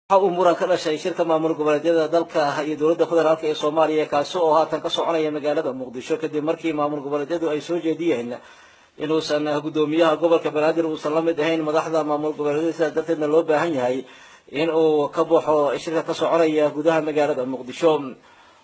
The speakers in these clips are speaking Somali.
waxa uu muran ka dhashay shirka maamul goboleedyada dalka iyo dowladda federaalka ee Soomaaliya kaasi oo haatan ka soconaya magaalada Muqdisho kadib markii maamul goboleedyadu ay soo jeediyeen inuusan gudoomiyaha gobolka Banaadir uusan la mid ahayn madaxda maamul goboleedyada sidaas darteedna loo baahan yahay in uu ka baxo shirka ka soconaya gudaha magaalada Muqdisho.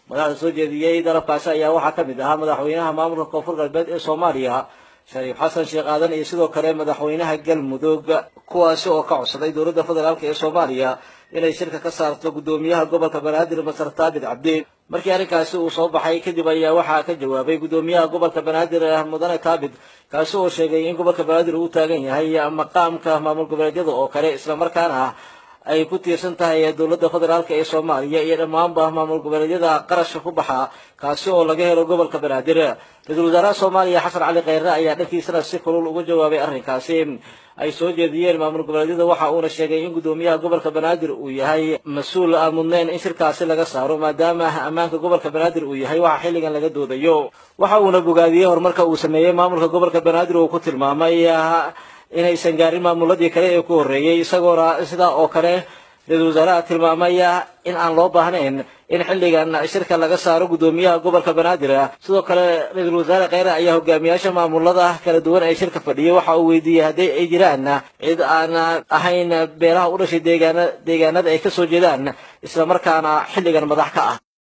madaxda soo jeediyay dalabkaasi ayaa waxaa ka mid ahaa madaxweynaha maamulka koonfur galbeed ee Soomaaliya Shariif Xasan Sheekh Aadan iyo sidoo kale madaxweynaha Galmudug kuwaasi oo ka codsaday dowladda federaalka ee Soomaaliya inay shirka ka saarto gudoomiyaha gobolka Banaadir Masar Taadir Cabdi. markii arrinkaasi uu soo baxay kadib ayaa waxaa ka jawaabay gudoomiyaha gobolka Banaadir Mudane Taabid kaasi oo sheegay in gobolka Banaadir uu taagan yahay maqaamka maamul goboleedyada oo kale isla markaana ay ku tiirsan tahay dowladda federaalka ee Soomaaliya iyo dhammaanba maamul goboleedyada qarashka ku baxa kaasi oo laga helo gobolka Banaadir. Ra'iisul Wasaaraha Soomaaliya Xasan Cali Khayre ayaa dhankiisana si kulul uga jawaabay arrinkaasi ay soo jeediyeen maamul goboleedyada waxa uuna sheegay in gudoomiyaha gobolka Banaadir uu yahay mas'uul aan mudnayn in shirkaasi laga saaro maadaama ammaanka gobolka Banaadir uu yahay waxa xilligan laga doodayo. waxa uuna bogaadiyay horumarka uu sameeyay maamulka gobolka Banaadir oo ku tilmaamay inaysan gaarin maamuladii kale ee ku horeeyay isagoona sidaa oo kale ra'iisul wasaaraha tilmaamay in aan loo baahnayn in xilligan shirka laga saaro gudoomiyaha gobolka Banaadir. sidoo kale ra'iisul wasaare Khayre ayaa hogaamiyaasha maamulada kala duwan ee shirka fadhiyay waxa uu weydiiyay haddii ay jiraan cid aan ahayn beelaha u dhashay deegaanada ay ka soo jeedaan isla markaana xilligan madax ka ah